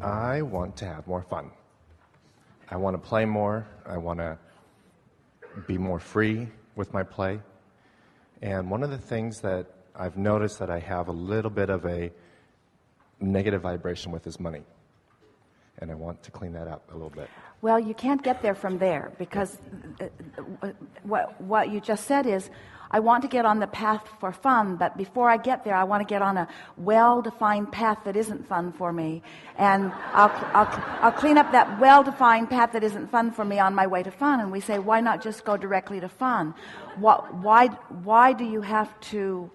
I want to have more fun. I want to play more. I want to be more free with my play. And one of the things that I've noticed that I have a little bit of a negative vibration with is money. And I want to clean that up a little bit. Well, you can't get there from there, because what you just said is, I want to get on the path for fun, but before I get there, I want to get on a well-defined path that isn't fun for me. And I'll clean up that well-defined path that isn't fun for me on my way to fun. And we say, why not just go directly to fun? Why do you have to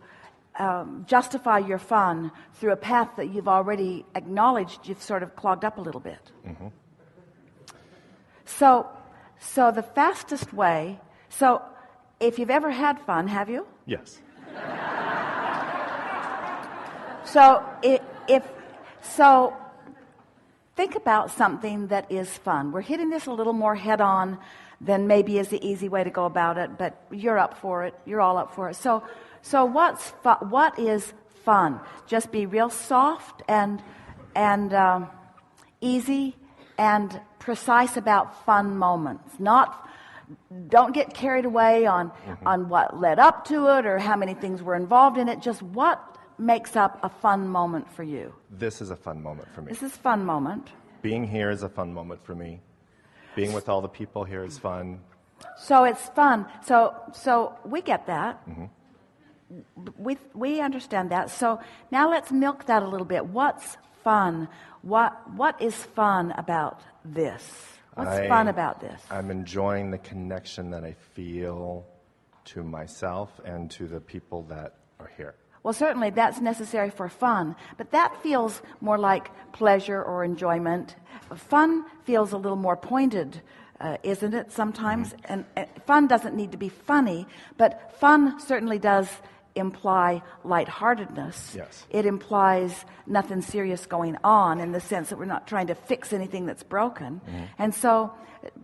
justify your fun through a path that you've already acknowledged you've sort of clogged up a little bit? Mm-hmm. So the fastest way, if you've ever had fun, have you? Yes. So think about something that is fun. We're hitting this a little more head on than maybe is the easy way to go about it, but you're up for it. You're all up for it. So what is fun? Just be real soft and easy and precise about fun moments. Don't get carried away on what led up to it or how many things were involved in it. Just what makes up a fun moment for you? This is a fun moment for me. This is a fun moment. Being here is a fun moment for me. Being with all the people here is fun. So it's fun. So we get that. Mm-hmm. We understand that. So now let's milk that a little bit. What's fun? What is fun about this? What's fun about this? I'm enjoying the connection that I feel to myself and to the people that are here. Well, certainly that's necessary for fun, but that feels more like pleasure or enjoyment. Fun feels a little more pointed, isn't it, sometimes? Mm-hmm. And fun doesn't need to be funny, but fun certainly does imply lightheartedness. Yes. It implies nothing serious going on, in the sense that we're not trying to fix anything that's broken. Mm-hmm. And so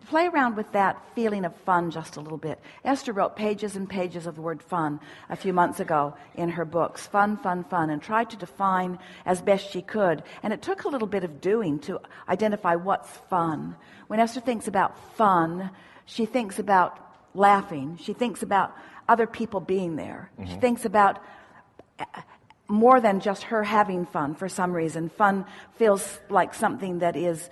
play around with that feeling of fun just a little bit. Esther wrote pages and pages of the word fun a few months ago in her books, fun, and tried to define as best she could. And it took a little bit of doing to identify what's fun. When Esther thinks about fun, she thinks about laughing. She thinks about other people being there. Mm-hmm. She thinks about more than just her having fun for some reason. Fun feels like something that is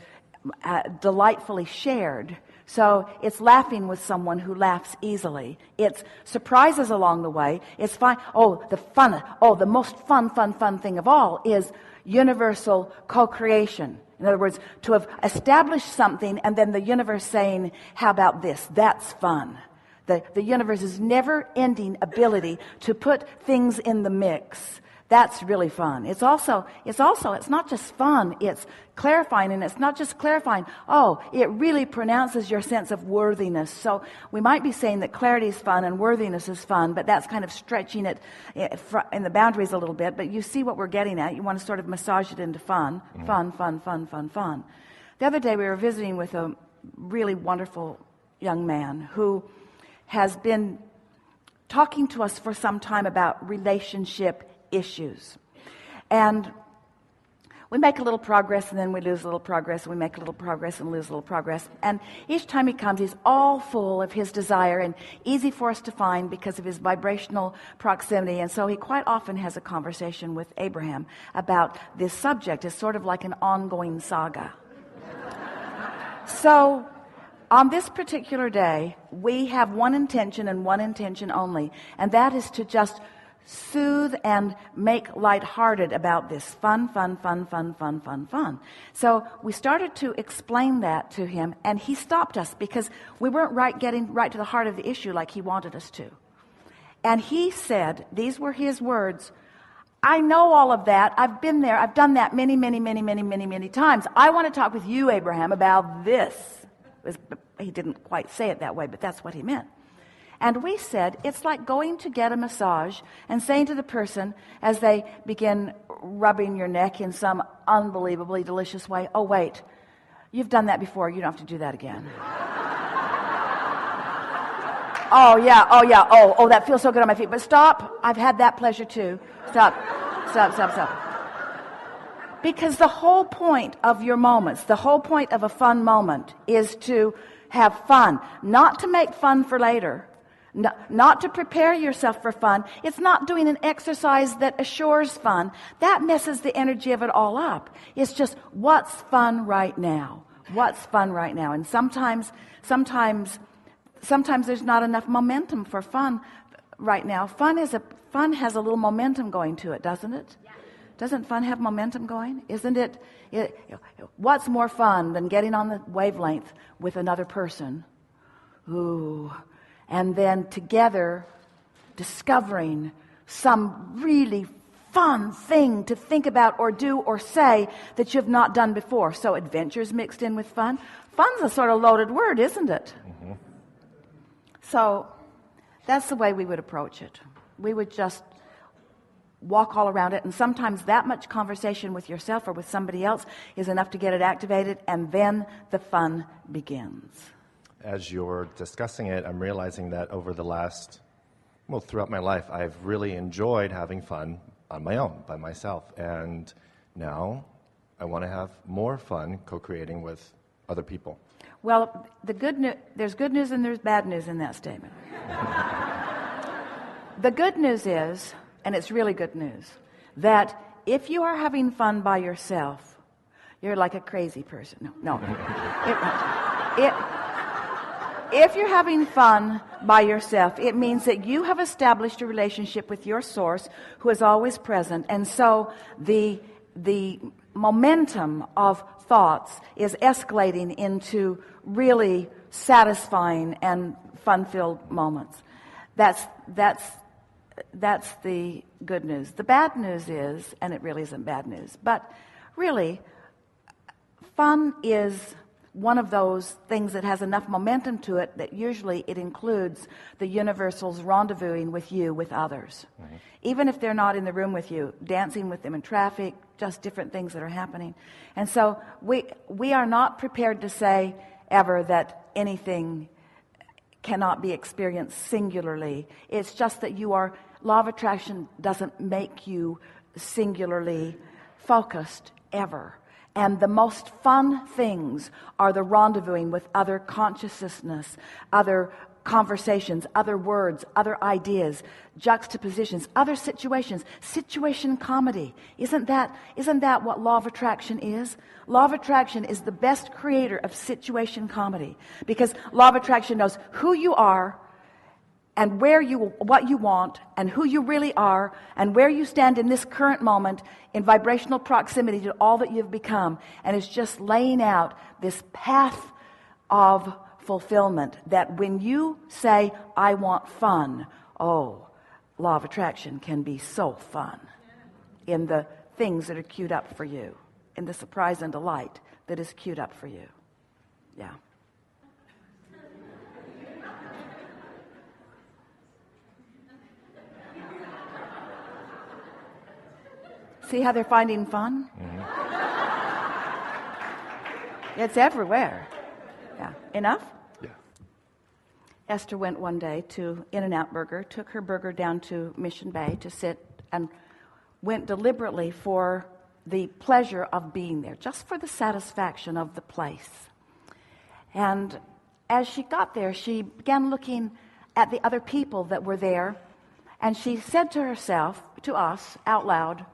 delightfully shared. So it's laughing with someone who laughs easily. It's surprises along the way. It's fun. The most fun thing of all is universal co-creation. In other words, to have established something and then the universe saying, how about this? That's fun. The universe's never-ending ability to put things in the mix. That's really fun. It's not just fun, it's clarifying, and it's not just clarifying. It really pronounces your sense of worthiness. So we might be saying that clarity is fun and worthiness is fun, but that's kind of stretching it in the boundaries a little bit. But you see what we're getting at. You want to sort of massage it into fun. Mm-hmm. Fun. The other day we were visiting with a really wonderful young man who has been talking to us for some time about relationship issues. And we make a little progress and then we lose a little progress, and we make a little progress and lose a little progress. And each time he comes, he's all full of his desire and easy for us to find because of his vibrational proximity. And so he quite often has a conversation with Abraham about this subject. It's sort of like an ongoing saga. So on this particular day, we have one intention and one intention only, and that is to just soothe and make lighthearted about this. Fun. So we started to explain that to him, and he stopped us because we weren't getting right to the heart of the issue like he wanted us to. And he said, these were his words, I know all of that. I've been there. I've done that many times. I want to talk with you, Abraham, about this. He didn't quite say it that way, but that's what he meant. And we said, it's like going to get a massage and saying to the person as they begin rubbing your neck in some unbelievably delicious way, oh, wait, you've done that before. You don't have to do that again. Oh, that feels so good on my feet. But stop. I've had that pleasure too. Stop. Because the whole point of your moments, the whole point of a fun moment is to have fun, not to make fun for later, not to prepare yourself for fun. It's not doing an exercise that assures fun. That messes the energy of it all up. It's just, what's fun right now? What's fun right now? And sometimes there's not enough momentum for fun right now. Fun has a little momentum going to it, doesn't it? Yeah. Doesn't fun have momentum going? Isn't it? What's more fun than getting on the wavelength with another person? Ooh. And then together discovering some really fun thing to think about or do or say that you've not done before. So adventure's mixed in with fun. Fun's a sort of loaded word, isn't it? Mm-hmm. So that's the way we would approach it. We would just walk all around it, and sometimes that much conversation with yourself or with somebody else is enough to get it activated, and then the fun begins. As you're discussing it, I'm realizing that throughout my life, I've really enjoyed having fun on my own, by myself. And now I want to have more fun co-creating with other people. Well, there's good news and there's bad news in that statement. The good news is, and it's really good news, that if you are having fun by yourself, you're like a crazy person. No. If you're having fun by yourself, it means that you have established a relationship with your source who is always present. And so the momentum of thoughts is escalating into really satisfying and fun-filled moments. That's the good news. The bad news is, and it really isn't bad news, but really, fun is one of those things that has enough momentum to it that usually it includes the universal's rendezvousing with you, with others. Mm-hmm. Even if they're not in the room with you, dancing with them in traffic, just different things that are happening. And so we are not prepared to say ever that anything cannot be experienced singularly. It's just that law of attraction doesn't make you singularly focused ever. And the most fun things are the rendezvousing with other consciousness, other conversations, other words, other ideas, juxtapositions, other situations, situation comedy. Isn't that what law of attraction is? Law of attraction is the best creator of situation comedy, because law of attraction knows who you are and what you want and who you really are and where you stand in this current moment in vibrational proximity to all that you've become. And it's just laying out this path of fulfillment that when you say, I want fun, law of attraction can be so fun in the things that are queued up for you, in the surprise and delight that is queued up for you. Yeah. See how they're finding fun? Mm-hmm. It's everywhere. Yeah. Enough? Yeah. Esther went one day to In-N-Out Burger, took her burger down to Mission Bay to sit, and went deliberately for the pleasure of being there, just for the satisfaction of the place. And as she got there, she began looking at the other people that were there, and she said to herself, to us, out loud,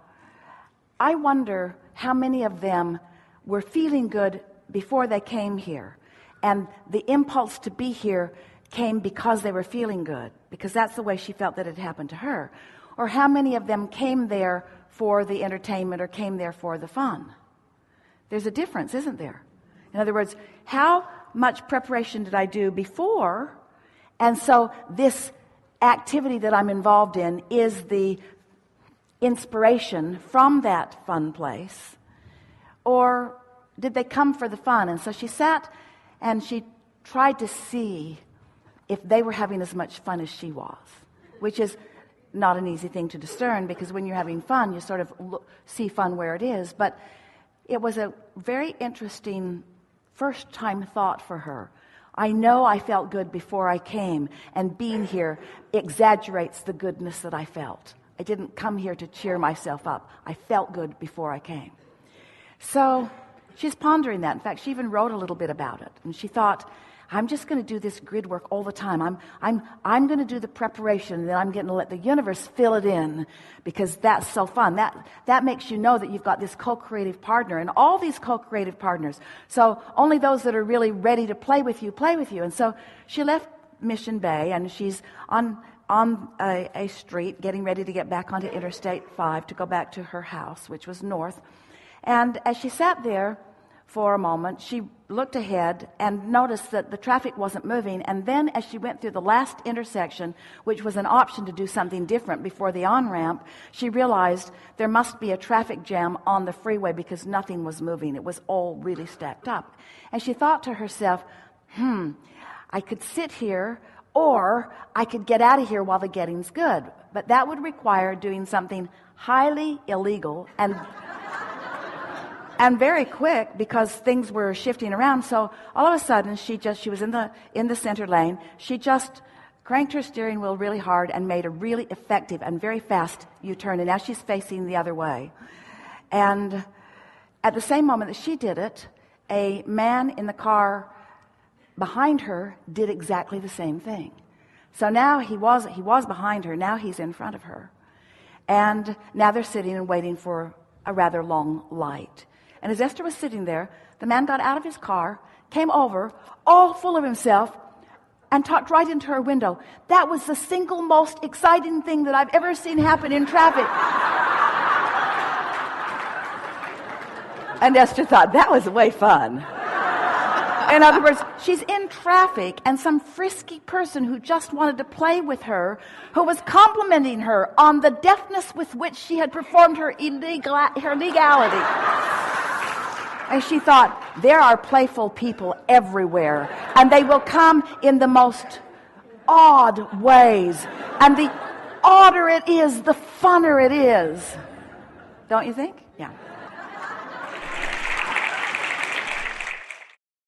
I wonder how many of them were feeling good before they came here, and the impulse to be here came because they were feeling good, because that's the way she felt that it happened to her. Or how many of them came there for the entertainment or came there for the fun? There's a difference, isn't there? In other words, how much preparation did I do before? And so this activity that I'm involved in is the inspiration from that fun place, or did they come for the fun? And so she sat and she tried to see if they were having as much fun as she was, which is not an easy thing to discern, because when you're having fun, you sort of see fun where it is. But it was a very interesting first-time thought for her. I know I felt good before I came, and being here exaggerates the goodness that I felt. I didn't come here to cheer myself up. I felt good before I came. So she's pondering that. In fact, she even wrote a little bit about it. And she thought, I'm just going to do this grid work all the time. I'm going to do the preparation, and then I'm going to let the universe fill it in, because that's so fun. That makes you know that you've got this co-creative partner, and all these co-creative partners. So only those that are really ready to play with you, play with you. And so she left Mission Bay, and she's on a street getting ready to get back onto Interstate 5 to go back to her house, which was north. And as she sat there for a moment, she looked ahead and noticed that the traffic wasn't moving. And then as she went through the last intersection, which was an option to do something different before the on-ramp, she realized there must be a traffic jam on the freeway because nothing was moving. It was all really stacked up. And she thought to herself, I could sit here, or I could get out of here while the getting's good. But that would require doing something highly illegal and very quick, because things were shifting around. So all of a sudden, she was in the center lane. She just cranked her steering wheel really hard and made a really effective and very fast U-turn. And now she's facing the other way. And at the same moment that she did it, a man in the car behind her did exactly the same thing. So now he was behind her. Now he's in front of her. And now they're sitting and waiting for a rather long light. And as Esther was sitting there, the man got out of his car, came over, all full of himself, and talked right into her window. That was the single most exciting thing that I've ever seen happen in traffic. And Esther thought, that was way fun. In other words, she's in traffic, and some frisky person who just wanted to play with her, who was complimenting her on the deftness with which she had performed her legality. And she thought, there are playful people everywhere, and they will come in the most odd ways. And the odder it is, the funner it is. Don't you think? Yeah.